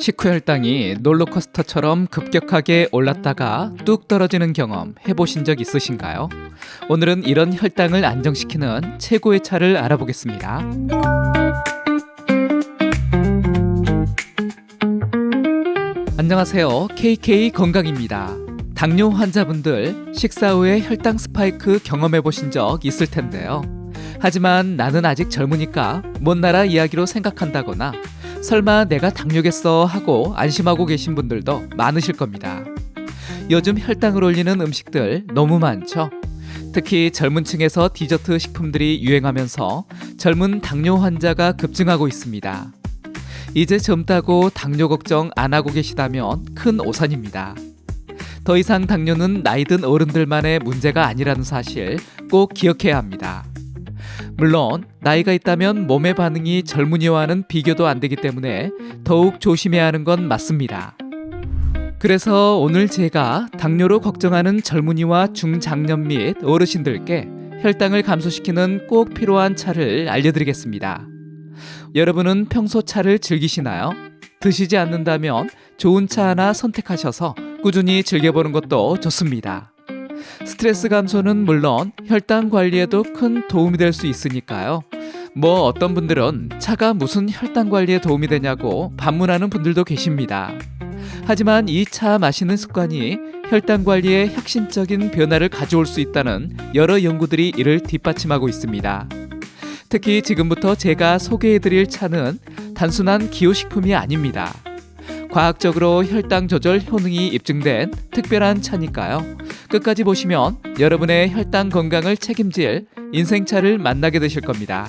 식후 혈당이 롤러코스터처럼 급격하게 올랐다가 뚝 떨어지는 경험 해보신 적 있으신가요? 오늘은 이런 혈당을 안정시키는 최고의 차를 알아보겠습니다. 안녕하세요. KK 건강입니다. 당뇨 환자분들 식사 후에 혈당 스파이크 경험해 보신 적 있을 텐데요. 하지만 나는 아직 젊으니까 먼 나라 이야기로 생각한다거나 설마 내가 당뇨겠어 하고 안심하고 계신 분들도 많으실 겁니다. 요즘 혈당을 올리는 음식들 너무 많죠? 특히 젊은 층에서 디저트 식품들이 유행하면서 젊은 당뇨 환자가 급증하고 있습니다. 이제 젊다고 당뇨 걱정 안 하고 계시다면 큰 오산입니다. 더 이상 당뇨는 나이 든 어른들만의 문제가 아니라는 사실 꼭 기억해야 합니다. 물론 나이가 있다면 몸의 반응이 젊은이와는 비교도 안 되기 때문에 더욱 조심해야 하는 건 맞습니다. 그래서 오늘 제가 당뇨로 걱정하는 젊은이와 중장년 및 어르신들께 혈당을 감소시키는 꼭 필요한 차를 알려드리겠습니다. 여러분은 평소 차를 즐기시나요? 드시지 않는다면 좋은 차 하나 선택하셔서 꾸준히 즐겨보는 것도 좋습니다. 스트레스 감소는 물론 혈당 관리에도 큰 도움이 될 수 있으니까요. 어떤 분들은 차가 무슨 혈당 관리에 도움이 되냐고 반문하는 분들도 계십니다. 하지만 이 차 마시는 습관이 혈당 관리에 혁신적인 변화를 가져올 수 있다는 여러 연구들이 이를 뒷받침하고 있습니다. 특히 지금부터 제가 소개해드릴 차는 단순한 기호식품이 아닙니다. 과학적으로 혈당 조절 효능이 입증된 특별한 차니까요. 끝까지 보시면 여러분의 혈당 건강을 책임질 인생차를 만나게 되실 겁니다.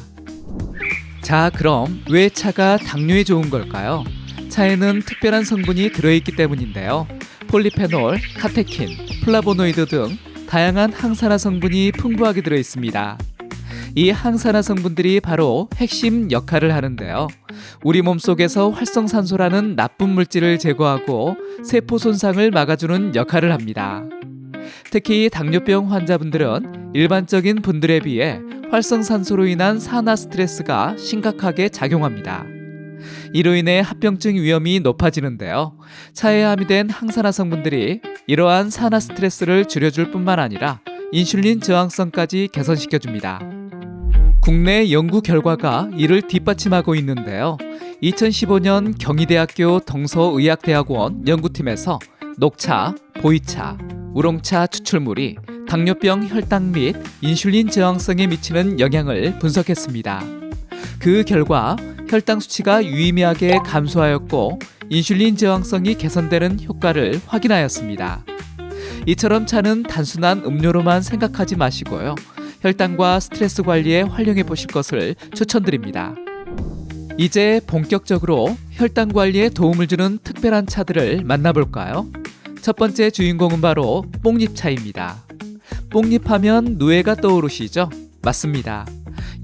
자, 그럼 왜 차가 당뇨에 좋은 걸까요? 차에는 특별한 성분이 들어있기 때문인데요. 폴리페놀, 카테킨, 플라보노이드 등 다양한 항산화 성분이 풍부하게 들어있습니다. 이 항산화 성분들이 바로 핵심 역할을 하는데요. 우리 몸속에서 활성산소라는 나쁜 물질을 제거하고 세포 손상을 막아주는 역할을 합니다. 특히 당뇨병 환자분들은 일반적인 분들에 비해 활성산소로 인한 산화 스트레스가 심각하게 작용합니다. 이로 인해 합병증 위험이 높아지는데요. 차에 함유된 항산화 성분들이 이러한 산화 스트레스를 줄여줄 뿐만 아니라 인슐린 저항성까지 개선시켜줍니다. 국내 연구 결과가 이를 뒷받침하고 있는데요. 2015년 경희대학교 동서의학대학원 연구팀에서 녹차, 보이차, 우롱차 추출물이 당뇨병 혈당 및 인슐린 저항성에 미치는 영향을 분석했습니다. 그 결과 혈당 수치가 유의미하게 감소하였고 인슐린 저항성이 개선되는 효과를 확인하였습니다. 이처럼 차는 단순한 음료로만 생각하지 마시고요. 혈당과 스트레스 관리에 활용해 보실 것을 추천드립니다. 이제 본격적으로 혈당 관리에 도움을 주는 특별한 차들을 만나볼까요? 첫 번째 주인공은 바로 뽕잎차입니다. 뽕잎하면 누에가 떠오르시죠? 맞습니다.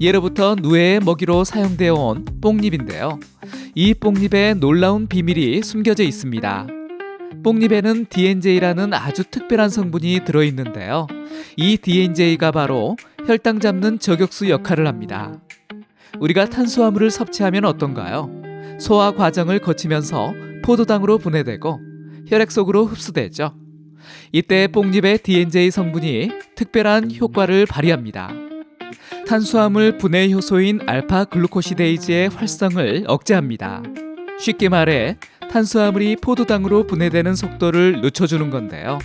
예로부터 누에의 먹이로 사용되어 온 뽕잎인데요. 이 뽕잎에 놀라운 비밀이 숨겨져 있습니다. 뽕잎에는 DNJ라는 아주 특별한 성분이 들어있는데요. 이 DNJ가 바로 혈당 잡는 저격수 역할을 합니다. 우리가 탄수화물을 섭취하면 어떤가요? 소화 과정을 거치면서 포도당으로 분해되고 혈액 속으로 흡수되죠. 이때 뽕잎의 DNJ 성분이 특별한 효과를 발휘합니다. 탄수화물 분해 효소인 알파 글루코시데이즈의 활성을 억제합니다. 쉽게 말해 탄수화물이 포도당으로 분해되는 속도를 늦춰주는 건데요.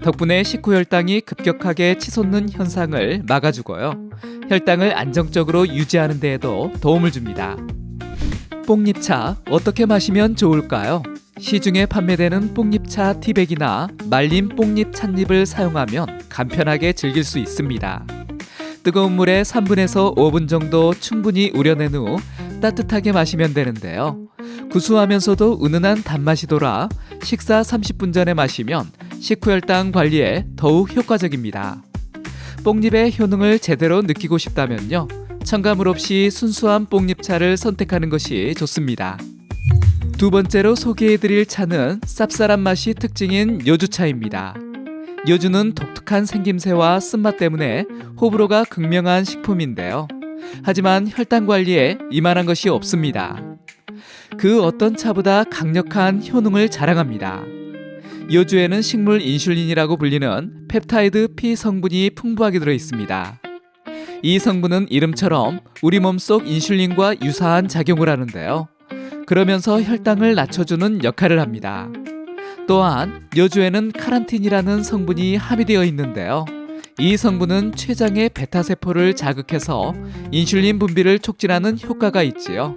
덕분에 식후 혈당이 급격하게 치솟는 현상을 막아주고요. 혈당을 안정적으로 유지하는 데에도 도움을 줍니다. 뽕잎차 어떻게 마시면 좋을까요? 시중에 판매되는 뽕잎차 티백이나 말린 뽕잎 찻잎을 사용하면 간편하게 즐길 수 있습니다. 뜨거운 물에 3분에서 5분 정도 충분히 우려낸 후 따뜻하게 마시면 되는데요. 구수하면서도 은은한 단맛이 돌아 식사 30분 전에 마시면 식후 혈당 관리에 더욱 효과적입니다. 뽕잎의 효능을 제대로 느끼고 싶다면요. 첨가물 없이 순수한 뽕잎차를 선택하는 것이 좋습니다. 두 번째로 소개해드릴 차는 쌉쌀한 맛이 특징인 요주차입니다. 요주는 독특한 생김새와 쓴맛 때문에 호불호가 극명한 식품인데요. 하지만 혈당 관리에 이만한 것이 없습니다. 그 어떤 차보다 강력한 효능을 자랑합니다. 요주에는 식물 인슐린이라고 불리는 펩타이드 P 성분이 풍부하게 들어 있습니다. 이 성분은 이름처럼 우리 몸속 인슐린과 유사한 작용을 하는데요. 그러면서 혈당을 낮춰주는 역할을 합니다. 또한 요주에는 카란틴이라는 성분이 함유되어 있는데요. 이 성분은 췌장의 베타세포를 자극해서 인슐린 분비를 촉진하는 효과가 있지요.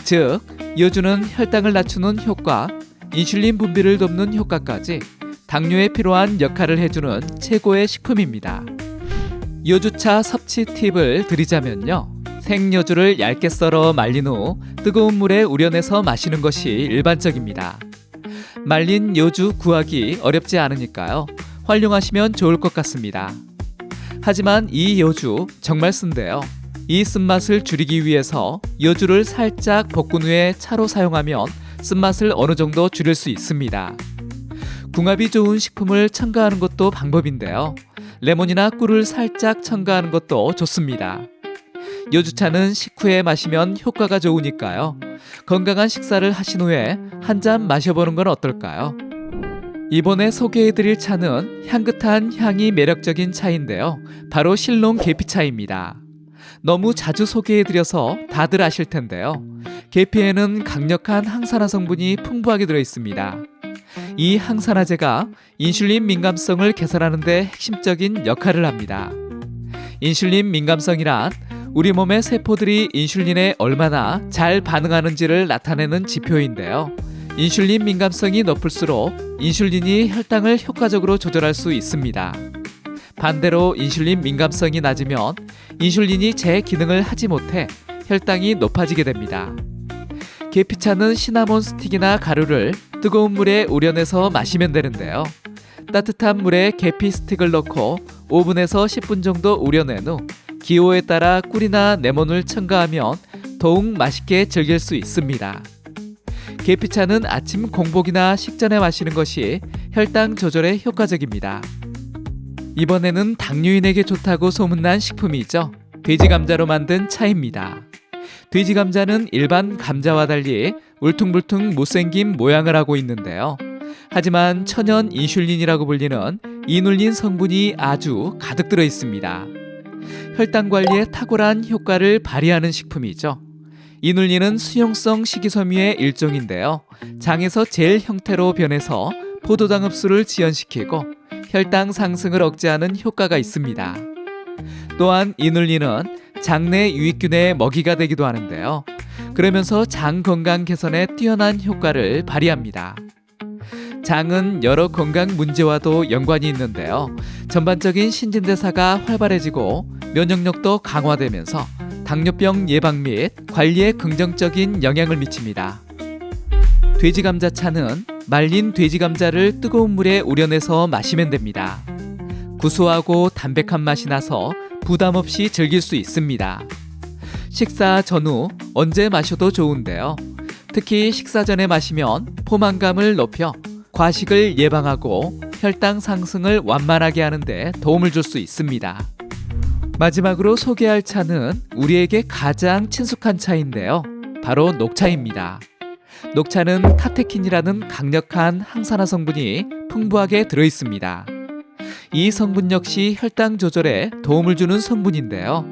즉, 요주는 혈당을 낮추는 효과, 인슐린 분비를 돕는 효과까지 당뇨에 필요한 역할을 해주는 최고의 식품입니다. 요주차 섭취 팁을 드리자면요. 생요주를 얇게 썰어 말린 후 뜨거운 물에 우려내서 마시는 것이 일반적입니다. 말린 요주 구하기 어렵지 않으니까요. 활용하시면 좋을 것 같습니다. 하지만 이 요주 정말 쓴데요. 이 쓴맛을 줄이기 위해서 요주를 살짝 볶은 후에 차로 사용하면 쓴맛을 어느 정도 줄일 수 있습니다. 궁합이 좋은 식품을 첨가하는 것도 방법인데요. 레몬이나 꿀을 살짝 첨가하는 것도 좋습니다. 요주차는 식후에 마시면 효과가 좋으니까요. 건강한 식사를 하신 후에 한 잔 마셔보는 건 어떨까요? 이번에 소개해드릴 차는 향긋한 향이 매력적인 차인데요. 바로 실롱 계피차입니다. 너무 자주 소개해드려서 다들 아실 텐데요. 계피에는 강력한 항산화 성분이 풍부하게 들어있습니다. 이 항산화제가 인슐린 민감성을 개선하는 데 핵심적인 역할을 합니다. 인슐린 민감성이란 우리 몸의 세포들이 인슐린에 얼마나 잘 반응하는지를 나타내는 지표인데요. 인슐린 민감성이 높을수록 인슐린이 혈당을 효과적으로 조절할 수 있습니다. 반대로 인슐린 민감성이 낮으면 인슐린이 제 기능을 하지 못해 혈당이 높아지게 됩니다. 계피차는 시나몬 스틱이나 가루를 뜨거운 물에 우려내서 마시면 되는데요. 따뜻한 물에 계피 스틱을 넣고 5분에서 10분 정도 우려낸 후 기호에 따라 꿀이나 레몬을 첨가하면 더욱 맛있게 즐길 수 있습니다. 계피차는 아침 공복이나 식전에 마시는 것이 혈당 조절에 효과적입니다. 이번에는 당뇨인에게 좋다고 소문난 식품이죠. 돼지 감자로 만든 차입니다. 돼지 감자는 일반 감자와 달리 울퉁불퉁 못생긴 모양을 하고 있는데요. 하지만 천연 인슐린이라고 불리는 이눌린 성분이 아주 가득 들어 있습니다. 혈당 관리에 탁월한 효과를 발휘하는 식품이죠. 이눌린은 수용성 식이섬유의 일종인데요. 장에서 젤 형태로 변해서 포도당 흡수를 지연시키고 혈당 상승을 억제하는 효과가 있습니다. 또한 이눌린은 장내 유익균의 먹이가 되기도 하는데요. 그러면서 장 건강 개선에 뛰어난 효과를 발휘합니다. 장은 여러 건강 문제와도 연관이 있는데요. 전반적인 신진대사가 활발해지고 면역력도 강화되면서 당뇨병 예방 및 관리에 긍정적인 영향을 미칩니다. 돼지감자차는 말린 돼지감자를 뜨거운 물에 우려내서 마시면 됩니다. 구수하고 담백한 맛이 나서 부담 없이 즐길 수 있습니다. 식사 전후 언제 마셔도 좋은데요. 특히 식사 전에 마시면 포만감을 높여 과식을 예방하고 혈당 상승을 완만하게 하는데 도움을 줄 수 있습니다. 마지막으로 소개할 차는 우리에게 가장 친숙한 차인데요. 바로 녹차입니다. 녹차는 카테킨이라는 강력한 항산화 성분이 풍부하게 들어있습니다. 이 성분 역시 혈당 조절에 도움을 주는 성분인데요.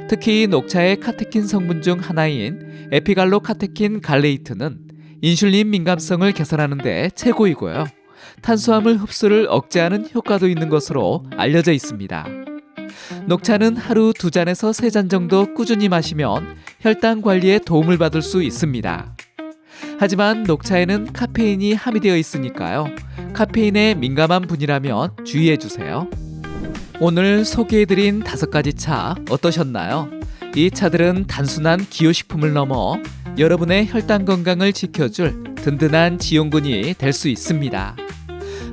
특히 녹차의 카테킨 성분 중 하나인 에피갈로카테킨 갈레이트는 인슐린 민감성을 개선하는 데 최고이고요. 탄수화물 흡수를 억제하는 효과도 있는 것으로 알려져 있습니다. 녹차는 하루 2잔에서 3잔 정도 꾸준히 마시면 혈당 관리에 도움을 받을 수 있습니다. 하지만 녹차에는 카페인이 함유되어 있으니까요. 카페인에 민감한 분이라면 주의해주세요. 오늘 소개해드린 5가지 차 어떠셨나요? 이 차들은 단순한 기호식품을 넘어 여러분의 혈당 건강을 지켜줄 든든한 지용군이 될 수 있습니다.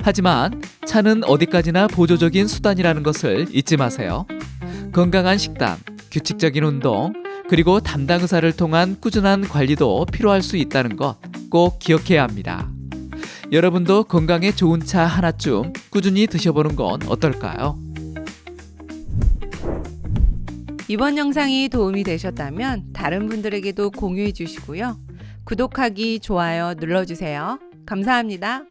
하지만 차는 어디까지나 보조적인 수단이라는 것을 잊지 마세요. 건강한 식단, 규칙적인 운동, 그리고 담당 의사를 통한 꾸준한 관리도 필요할 수 있다는 것 꼭 기억해야 합니다. 여러분도 건강에 좋은 차 하나쯤 꾸준히 드셔보는 건 어떨까요? 이번 영상이 도움이 되셨다면 다른 분들에게도 공유해 주시고요. 구독하기, 좋아요 눌러주세요. 감사합니다.